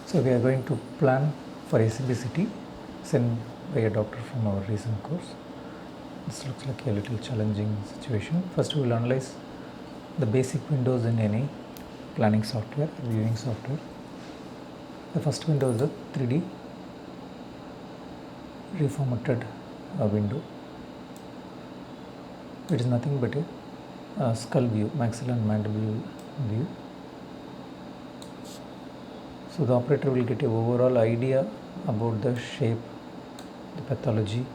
So we are going to plan for ACBCT sent by a doctor from our recent course. This looks like a little challenging situation. First we will analyze the basic windows in any planning software, viewing software. The first window is a 3D reformatted window. It is nothing but a skull view, maxilla and mandible view. So the operator will get a overall idea about the shape, the pathology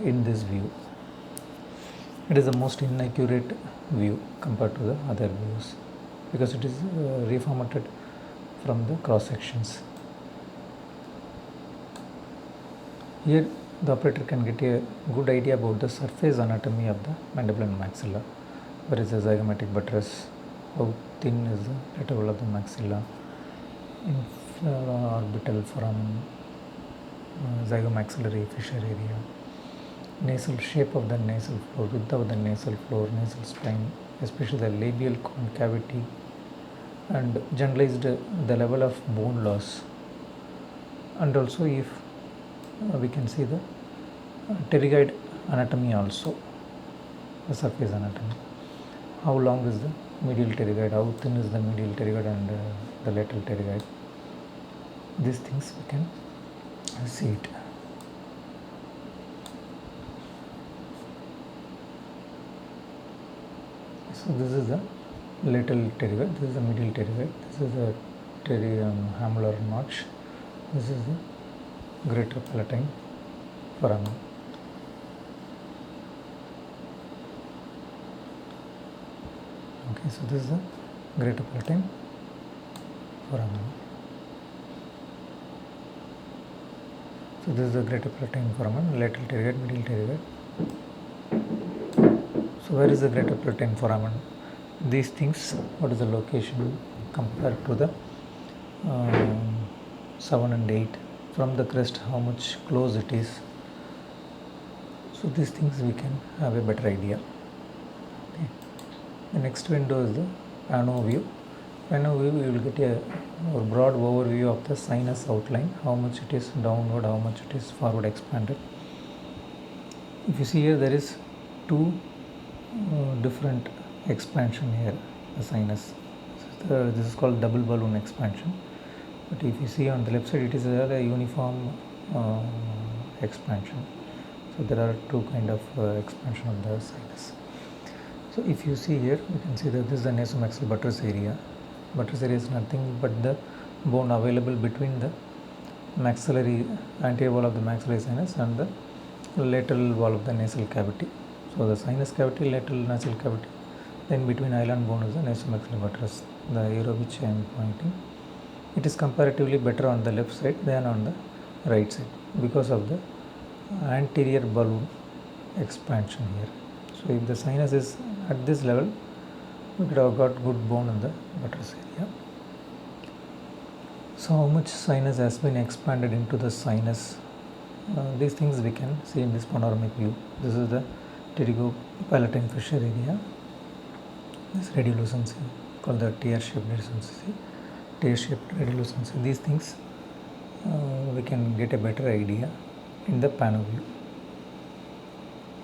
in this view. It is the most inaccurate view compared to the other views because it is reformatted from the cross sections. Here the operator can get a good idea about the surface anatomy of the mandible and maxilla. Where is the zygomatic buttress, how thin is the lateral of the maxilla, infraorbital foramen, zygomaxillary fissure area, nasal shape of the nasal floor, width of the nasal floor, nasal spine, especially the labial concavity, and generalized the level of bone loss. And also if we can see the pterygoid anatomy also, the surface anatomy. How long is the medial pterygoid, how thin is the medial pterygoid and the lateral pterygoid. These things we can see it. So this is the lateral pterygoid, this is the medial pterygoid, this is the hamular notch, this is the greater palatine foramen. Okay, so this is the greater palatine foramen. So this is the greater palatine foramen, lateral pterygoid, medial pterygoid. So where is the greater palatine foramen? These things, what is the location compared to the 7 and 8? From the crest, how much close it is. So these things we can have a better idea. Okay. The next window is the pano view. Pano view, we will get a broad overview of the sinus outline, how much it is downward, how much it is forward expanded. If you see here, there is two different expansion here, the sinus. This is called double balloon expansion. But if you see on the left side, it is a uniform expansion. So there are two kind of expansion of the sinus. So if you see here, you can see that this is the nasomaxillary buttress area. Buttress area is nothing but the bone available between the maxillary, anterior wall of the maxillary sinus and the lateral wall of the nasal cavity. So the sinus cavity, lateral nasal cavity, then between island bone is the nasomaxillary buttress, the arrow which I am pointing. It is comparatively better on the left side than on the right side because of the anterior balloon expansion here. So if the sinus is at this level, we could have got good bone in the buttress area. So how much sinus has been expanded into the sinus? These things we can see in this panoramic view. This is the pterygopalatine fissure area. This radiolucency called the tear-shaped radiolucency. Tear-shaped radiolucency. These things we can get a better idea in the pano view.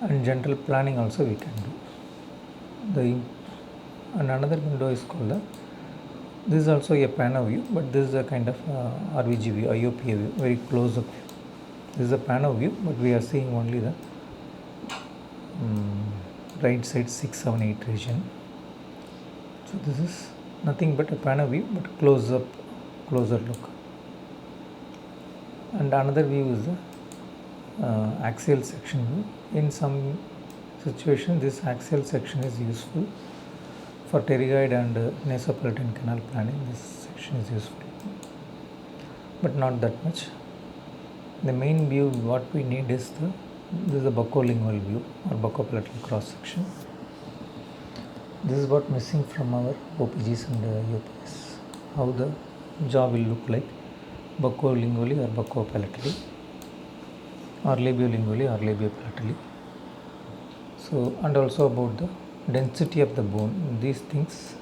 And general planning also we can do. And another window is called the. This is also a pano view, but this is a kind of RVG view, IOP view, very close up view. This is a pano view, but we are seeing only the right side 6, 7, 8 region. So this is nothing but a pano view, but closer look. And another view is the axial section view. In some situation, this axial section is useful for pterygoid and nasopalatine canal planning. This section is useful, but not that much. The main view what we need is this is the buccolingual view or buccopalatal cross section. This is what missing from our OPGs and UPS. How the jaw will look like buccolingually or buccopalatally, or labiolingually or labiopalatally. So, and also about the density of the bone. These things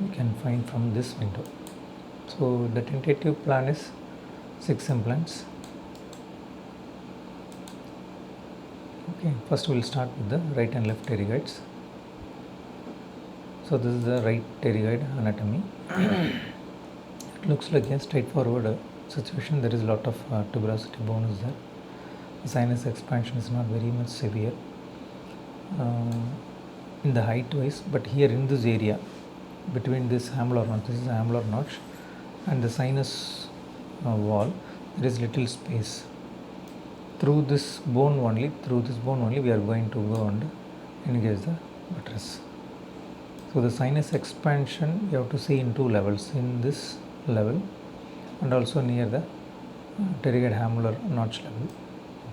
we can find from this window. So the tentative plan is 6 implants. Okay, first we will start with the right and left pterygoids. So this is the right pterygoid anatomy. It looks like a straightforward situation. There is a lot of tuberosity bone is there. The sinus expansion is not very much severe in the height wise, but here in this area between this hamular notch, this is the hamular notch, and the sinus wall, there is little space. Through this bone only, we are going to go and engage the buttress. So the sinus expansion you have to see in two levels, in this level and also near the pterygoid hamular notch level.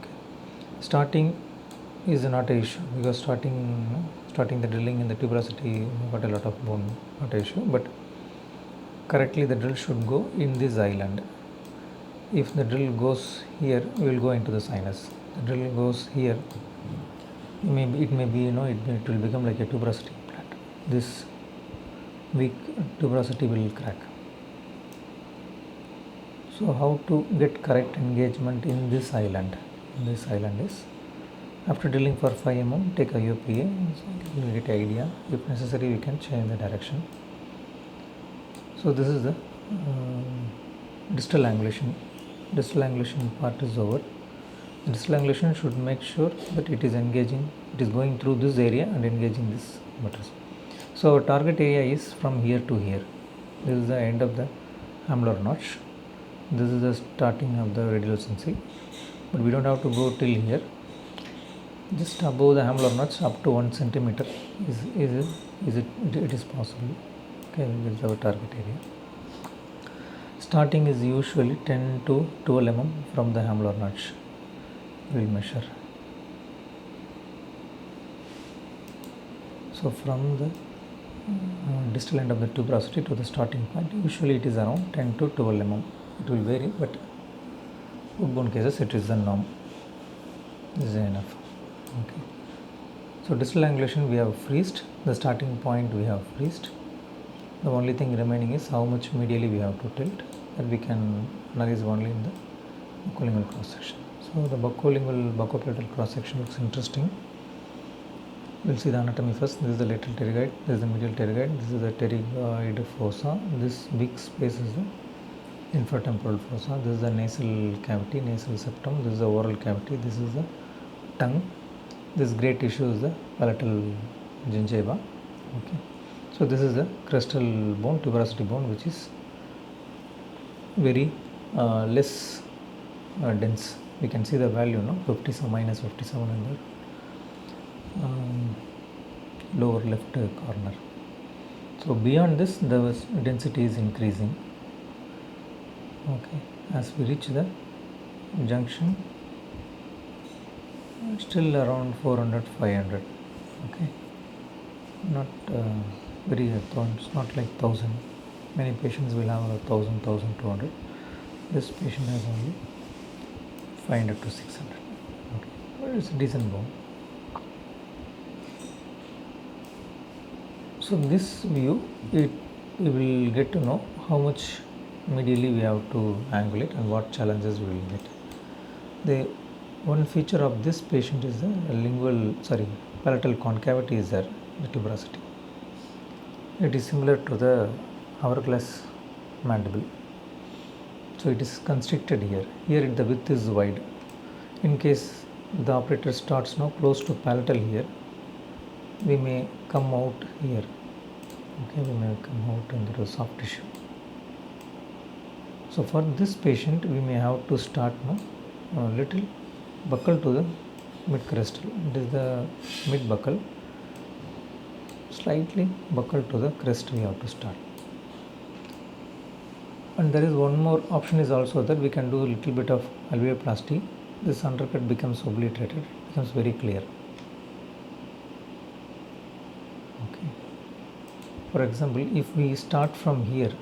Okay. Starting is not an issue because starting the drilling in the tuberosity got a lot of bone, not an issue, but correctly the drill should go in this island. If the drill goes here, we will go into the sinus. The drill goes here, it may be it will become like a tuberosity implant. This weak tuberosity will crack. So how to get correct engagement in this island? This island is, after drilling for 5 mm, take IOPA, so you will get an idea. If necessary, we can change the direction. So this is the distal angulation. Distal angulation part is over. The distal angulation should make sure that it is engaging, it is going through this area and engaging this buttress. So our target area is from here to here. This is the end of the hamular notch. This is the starting of the radial sensi, but we don't have to go till here. Just above the hamular notch, up to 1 centimeter it is possible. Okay, this is our target area. Starting is usually 10 to 12 mm from the hamular notch. We will measure. So from the distal end of the tuberosity to the starting point, usually it is around 10 to 12 mm. It will vary, but wood bone cases it is the norm. This is enough. Okay. So distal angulation we have freezed. The starting point we have freezed. The only thing remaining is how much medially we have to tilt, that we can analyze only in the buccolingual cross section. So the buccopalatal cross section looks interesting. We'll see the anatomy first. This is the lateral pterygoid, this is the medial pterygoid, this is the pterygoid fossa. This big space is the infratemporal fossa. This is the nasal cavity, nasal septum. This is the oral cavity. This is the tongue. This grey tissue is the palatal gingiva. Okay. So this is the crestal bone, tuberosity bone, which is very less dense. We can see the value, no, 57 minus 57 in the lower left corner. So beyond this, the density is increasing. Okay, as we reach the junction, still around 400, 500. Okay, not very it's not like 1000. Many patients will have 1000, 1200. This patient has only 500 to 600. Okay, but it's a decent bone. So this view, we will get to know how much medially we have to angulate and what challenges we will get. The one feature of this patient is the palatal concavity is there, the tuberosity. It is similar to the hourglass mandible. So it is constricted here. Here the width is wide. In case the operator starts now close to palatal here, we may come out here. Okay, we may come out into the soft tissue. So for this patient, we may have to start now a little buccal to the mid crestal. It is the mid buccal. Slightly buccal to the crest we have to start. And there is one more option is also that we can do a little bit of alveoplasty. This undercut becomes obliterated, becomes very clear. Okay. For example, if we start from here,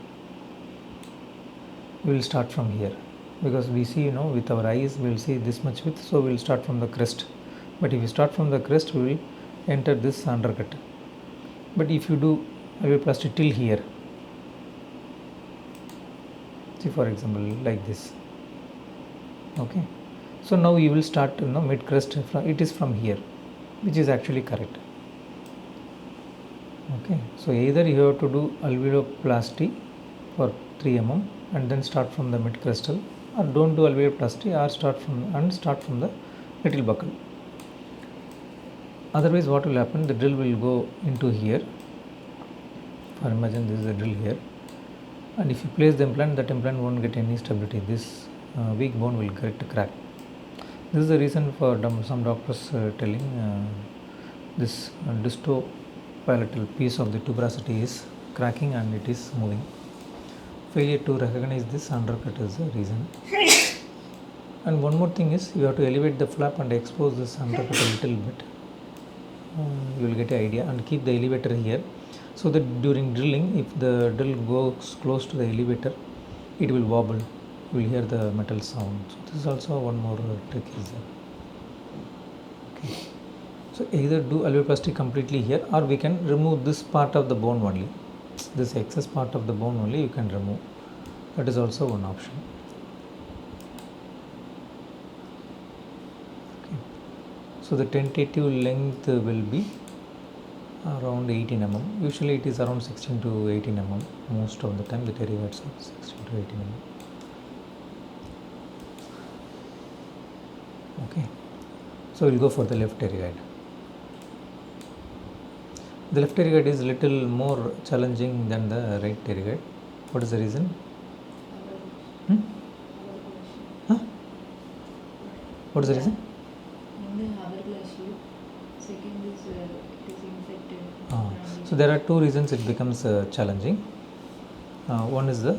we will start from here because we see, with our eyes we will see this much width, so we will start from the crest. But if we start from the crest, we will enter this undercut. But if you do alveoplasty till here. See, for example, like this. Okay, so now you will start mid crest it is from here, which is actually correct. Okay, so either you have to do alveoloplasty for 3 mm and then start from the mid crestal, or don't do alveoloplasty or start from the little buccal. Otherwise what will happen, the drill will go into here, or imagine this is a drill here, and if you place the implant, that implant won't get any stability. This weak bone will get cracked. This is the reason for some doctors telling this distopalatal piece of the tuberosity is cracking and it is moving. Failure to recognize this undercut is the reason. And one more thing is, you have to elevate the flap and expose this undercut a little bit. You will get an idea, and keep the elevator here, so that during drilling, if the drill goes close to the elevator, it will wobble. You will hear the metal sound. So this is also one more trick is there. Okay. So either do alveoplasty completely here, or we can remove this part of the bone only. This excess part of the bone only you can remove. That is also one option. Okay. So the tentative length will be around 18 mm. Usually it is around 16 to 18 mm. Most of the time the pterygoids are 16 to 18 mm. Okay. So we'll go for the left pterygoid. The left pterygoid is little more challenging than the right pterygoid. What is the reason? Huh? What is the reason? So there are two reasons it becomes challenging. One is the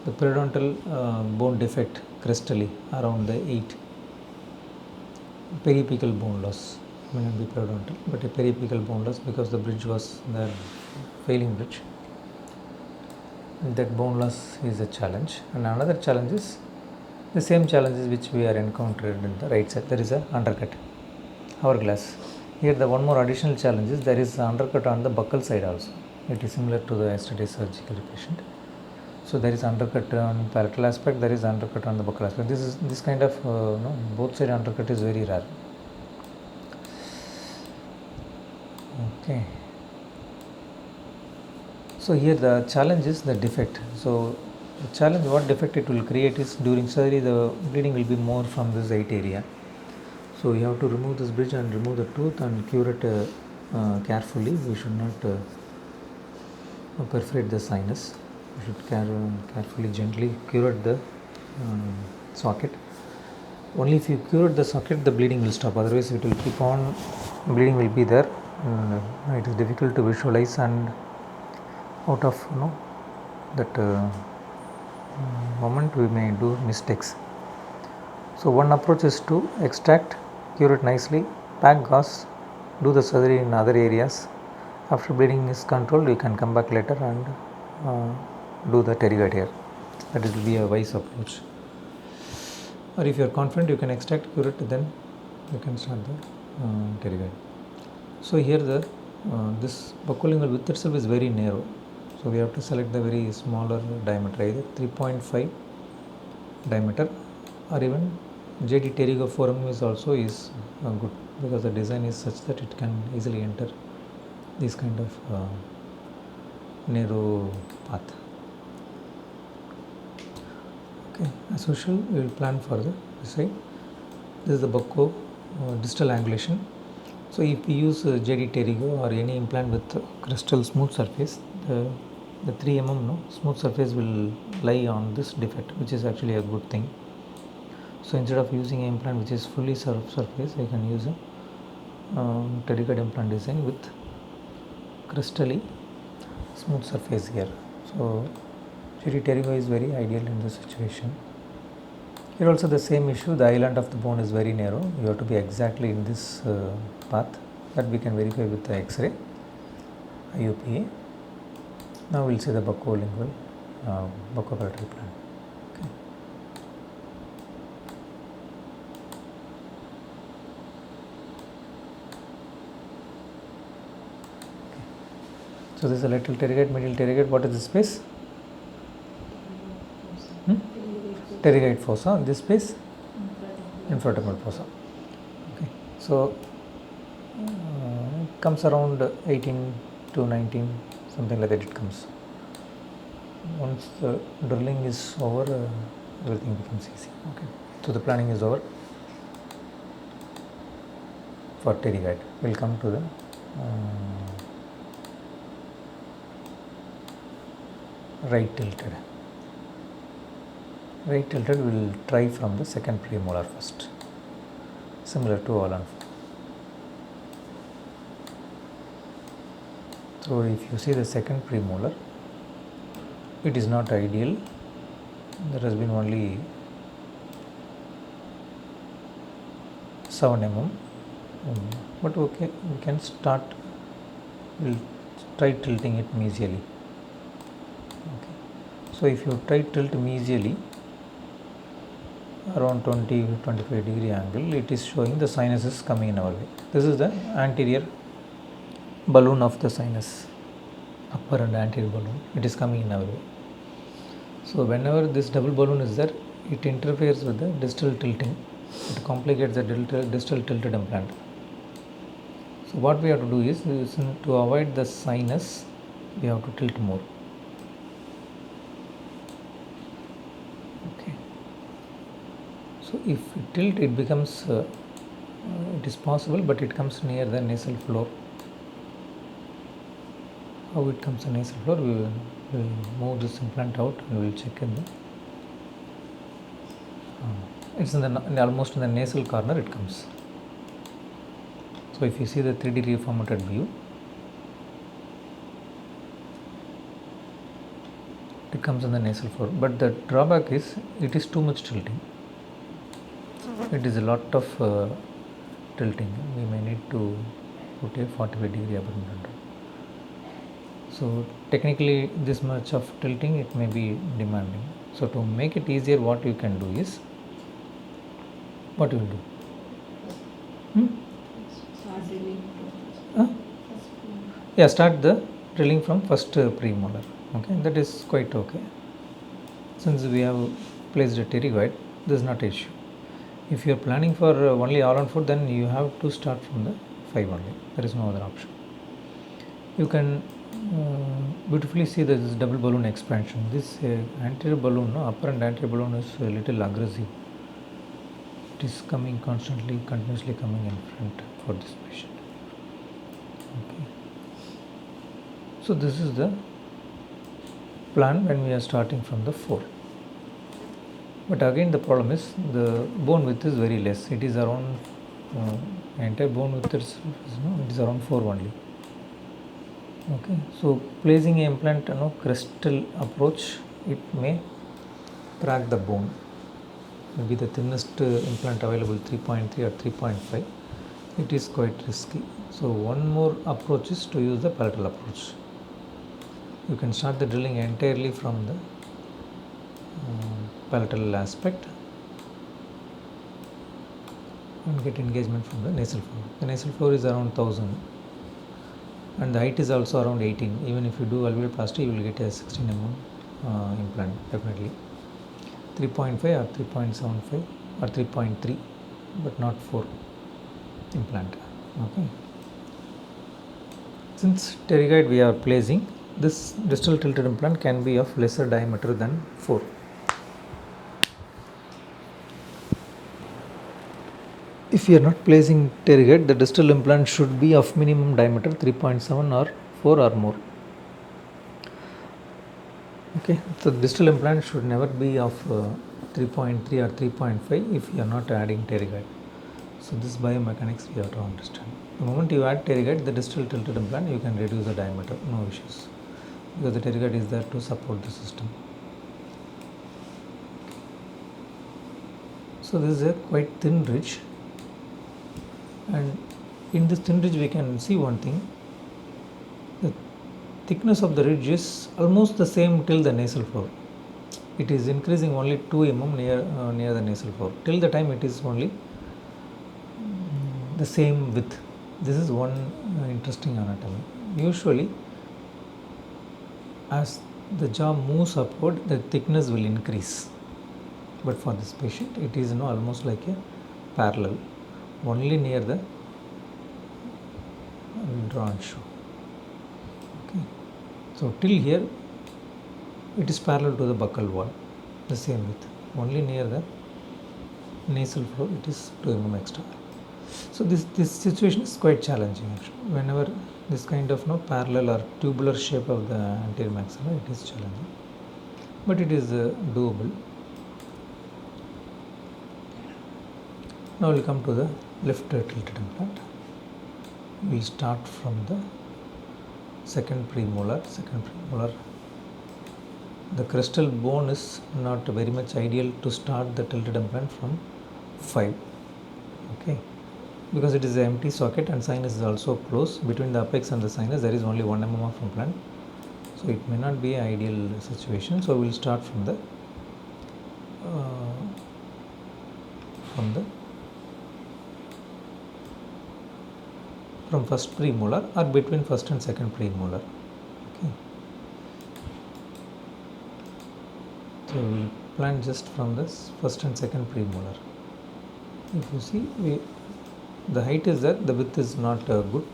periodontal bone defect crestally around the 8. Periapical bone loss, may not be periodontal, but a periapical bone loss, because the bridge was the failing bridge. That bone loss is a challenge. And another challenge is the same challenges which we are encountered in the right side. There is a undercut, hourglass. Here the one more additional challenge is there is undercut on the buccal side also. It is similar to the yesterday's surgical patient. So there is undercut on palatal aspect, there is undercut on the buccal aspect. This kind of both side undercut is very rare. Okay. So here the challenge is the defect. So the challenge, what defect it will create is, during surgery the bleeding will be more from this 8 area. So you have to remove this bridge and remove the tooth and cure it carefully. We should not perforate the sinus. We should carefully, gently curate the socket. Only if you curate the socket, the bleeding will stop. Otherwise, it will keep on, bleeding will be there. It is difficult to visualize, and out of that moment we may do mistakes. So one approach is to extract, cure it nicely, pack gauze, do the surgery in other areas. After bleeding is controlled, you can come back later and do the pterygoid here. That will be a wise approach. Or if you are confident, you can extract, cure it, then you can start the pterygoid. So here the this buccolingual width itself is very narrow. So we have to select the very smaller diameter, either 3.5 diameter, or even JD pterygo forum is also good, because the design is such that it can easily enter this kind of narrow path. Okay, as usual, we will plan for the side. This is the bucco distal angulation. So if we use JD pterygo or any implant with crystal smooth surface, the 3 mm smooth surface will lie on this defect, which is actually a good thing. So instead of using an implant which is fully surface, I can use a pterygoid implant design with crystally smooth surface here. So JD pterygo is very ideal in this situation. Here also the same issue, the island of the bone is very narrow. You have to be exactly in this path, that we can verify with the X-ray, IUPA. Now we will see the buccolingual buccopalatal plan. Okay. So this is a lateral pterygoid, medial pterygoid. What is this space? Pterygoid fossa. This space? Infratemporal fossa. Okay. So it comes around 18 to 19, something like that it comes. Once the drilling is over, everything becomes easy. Okay. So the planning is over for pterygoid. We'll come to the right tilted. Right tilted we will try from the second premolar first, similar to all on. So if you see the second premolar, it is not ideal. There has been only 7 mm, but okay, we can start. We'll try tilting it mesially. Okay. So if you try tilt mesially around 20-25 degree angle, it is showing the sinus is coming in our way. This is the anterior balloon of the sinus, upper and anterior balloon. It is coming in our way. So whenever this double balloon is there, it interferes with the distal tilting. It complicates the distal tilted implant. So what we have to do is to avoid the sinus, we have to tilt more. Okay. So if we tilt, it becomes, it is possible, but it comes near the nasal floor. How it comes to nasal floor, we will move this implant out and we will check in the, it's in the almost in the nasal corner it comes. So if you see the 3D reformatted view, it comes in the nasal floor, but the drawback is it is too much tilting. It is a lot of tilting. We may need to put a 45 degree upper implant. So technically this much of tilting it may be demanding. So to make it easier, what you can do is, what you will do? Start drilling. Yeah, start the drilling from first premolar. Okay, that is quite okay. Since we have placed a pterygoid, this is not an issue. If you are planning for only all on 4, then you have to start from the 5 only. There is no other option. You can beautifully see this double balloon expansion. This anterior balloon, upper and anterior balloon is a little aggressive. It is coming constantly, continuously coming in front for this patient. Okay. So this is the plan when we are starting from the 4. But again the problem is the bone width is very less. It is around, entire bone width is, it is around 4 only. Okay, so placing an implant, crestal approach, it may crack the bone. Maybe the thinnest implant available 3.3 or 3.5. It is quite risky. So one more approach is to use the palatal approach. You can start the drilling entirely from the palatal aspect and get engagement from the nasal floor. The nasal floor is around 1000 and the height is also around 18. Even if you do alveoloplasty, you will get a 16 mm implant definitely. 3.5 or 3.75 or 3.3, but not 4 implant. Okay. Since pterygoid we are placing, this distal tilted implant can be of lesser diameter than 4. If you are not placing pterygoid, the distal implant should be of minimum diameter 3.7 or 4 or more. Okay, so distal implant should never be of 3.3 or 3.5 if you are not adding pterygoid. So this biomechanics we have to understand. The moment you add pterygoid, the distal tilted implant, you can reduce the diameter, no issues, because the pterygoid is there to support the system. So this is a quite thin ridge, and in this thin ridge we can see one thing. The thickness of the ridge is almost the same till the nasal floor. It is increasing only 2 mm near the nasal floor. Till the time it is only the same width. This is one interesting anatomy. Usually as the jaw moves upward, the thickness will increase. But for this patient, it is almost like a parallel, only near the, I will draw and show. Okay, so till here it is parallel to the buccal wall, the same width, only near the nasal floor it is 2 mm extra. So this situation is quite challenging actually. Whenever this kind of parallel or tubular shape of the anterior maxilla, it is challenging, but it is doable. Now we will come to the left tilted implant. We will start from the second premolar. The crestal bone is not very much ideal to start the tilted implant from 5. Okay, because it is an empty socket and sinus is also close. Between the apex and the sinus there is only 1 mm of implant, so it may not be an ideal situation. So we will start from the from first premolar or between first and second premolar. Okay, so we will plan just from this first and second premolar. If you see, the height is there, the width is not good.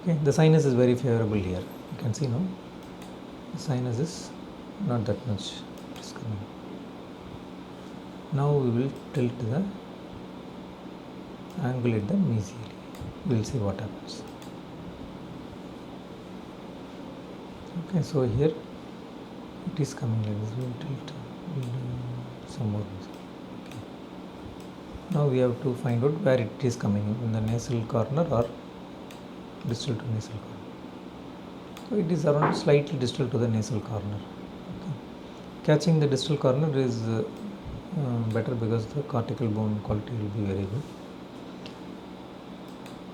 Okay, the sinus is very favorable here. You can see now the sinus is not that much coming. Now we will tilt the angulate the mesially. We will see what happens. Okay, so here it is coming like this. We will tilt some more. Okay. Now we have to find out where it is coming in the nasal corner or distal to nasal corner. So it is around slightly distal to the nasal corner. Okay. Catching the distal corner is better because the cortical bone quality will be very good.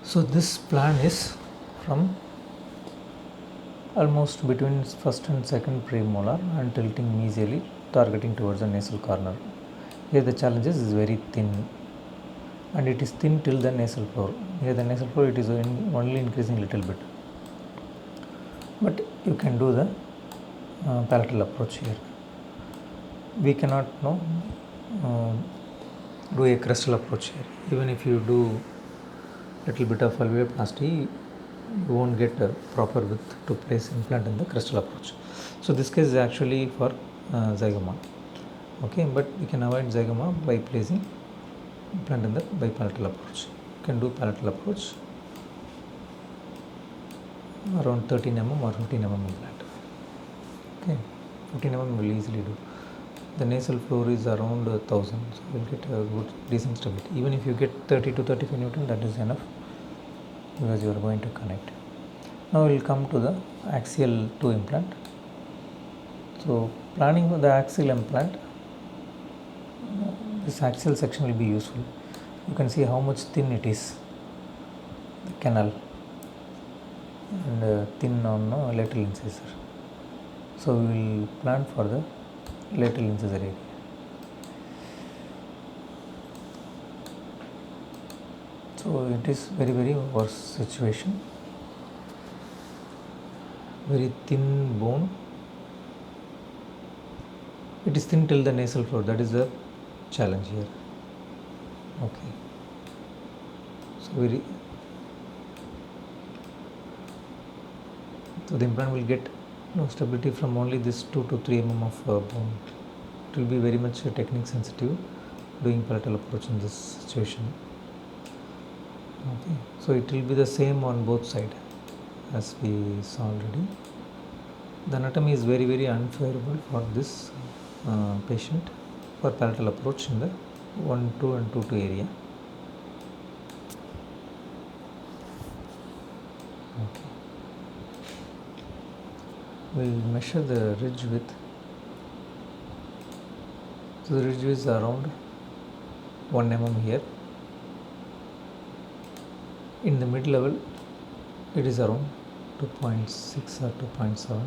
So this plan is from almost between first and second premolar and tilting mesially, targeting towards the nasal corner. Here the challenge is very thin, and it is thin till the nasal floor. Here the nasal floor it is only increasing little bit, but you can do the palatal approach here. We cannot do a crestal approach here. Even if you do little bit of alveoplasty, you won't get a proper width to place implant in the crestal approach. So this case is actually for zygoma. Okay, but we can avoid zygoma by placing implant in the bipalatal approach. You can do palatal approach around 13 mm or 15 mm implant. Okay, 15 mm will easily do. The nasal floor is around 1000, so you will get a good decent stability. Even if you get 30 to 35 Newton, that is enough, because you are going to connect. Now we will come to the axial 2 implant. So planning for the axial implant, this axial section will be useful. You can see how much thin it is, the canal, and thin on lateral incisor. So we will plan for the lateral incisor area. So it is very worse situation. Very thin bone. It is thin till the nasal floor. That is the challenge here. Okay. So the implant will get stability from only this 2 to 3 mm of bone. It will be very much technique sensitive doing palatal approach in this situation. Okay, so it will be the same on both sides as we saw already. The anatomy is very unfavorable for this patient for palatal approach in the 1-2 and 2-2 area. Okay. We will measure the ridge width. So the ridge is around 1 mm here. In the mid level, it is around 2.6 or 2.7.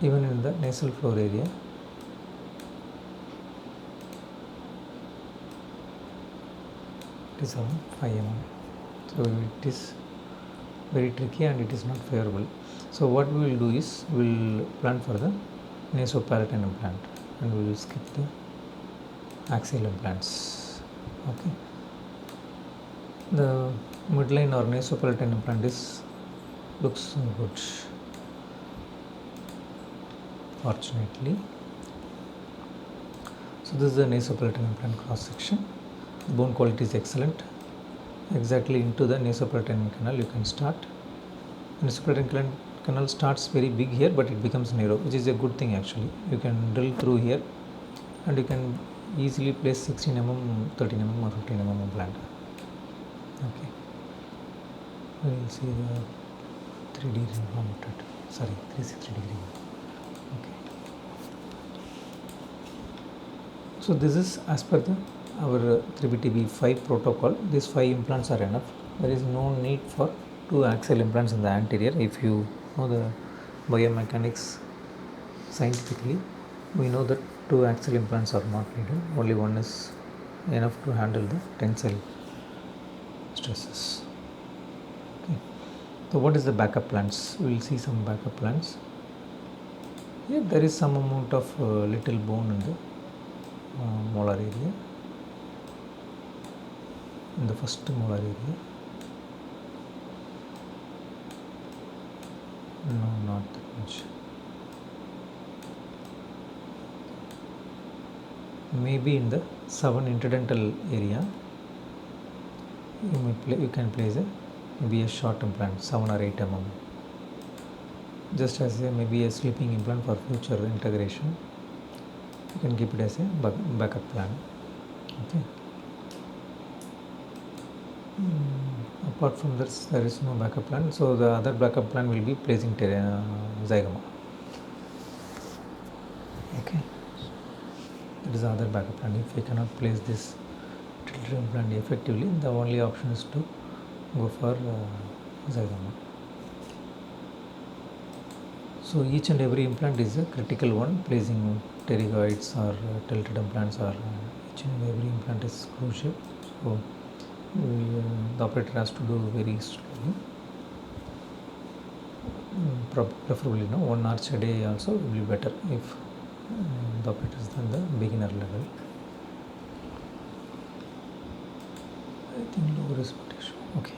Even in the nasal floor area, it is around 5 mm. So it is very tricky and it is not favorable. So what we will do is we will plan for the nasopalatal implant and we will skip the axial implants. Okay, the midline or nasopalatal implant is looks good, fortunately. So this is the nasopalatal implant cross section. Bone quality is excellent. Exactly into the nasopalatal canal you can start. Nasopalatal canal starts very big here, but it becomes narrow, which is a good thing actually. You can drill through here and you can easily place 16 mm, 13 mm or 15 mm implant. Okay, we will see the 3D rounded, sorry, 360 degree. Okay, so this is as per the our 3BTB5 protocol. These 5 implants are enough. There is no need for 2 axial implants in the anterior. If you know the biomechanics scientifically, we know that 2 axial implants are not needed. Only one is enough to handle the tensile stresses. Okay. So what is the backup plans? We will see some backup plans. Here there is some amount of little bone in the molar area, in the first molar area. No, not that much. Maybe in the 7 interdental area you can place maybe a short implant, 7 or 8 mm, just as maybe a sleeping implant for future integration. You can keep it as a backup plan. Okay. Apart from this, there is no backup plan. So the other backup plan will be placing zygoma. Okay, that is the other backup plan. If we cannot place this tilted implant effectively, the only option is to go for zygoma. So each and every implant is a critical one. Placing pterygoids or tilted implants or each and every implant is crucial. So the operator has to do very slowly. Preferably 1 arch a day also will be better if the operator is on the beginner level. I think low resolution. Okay.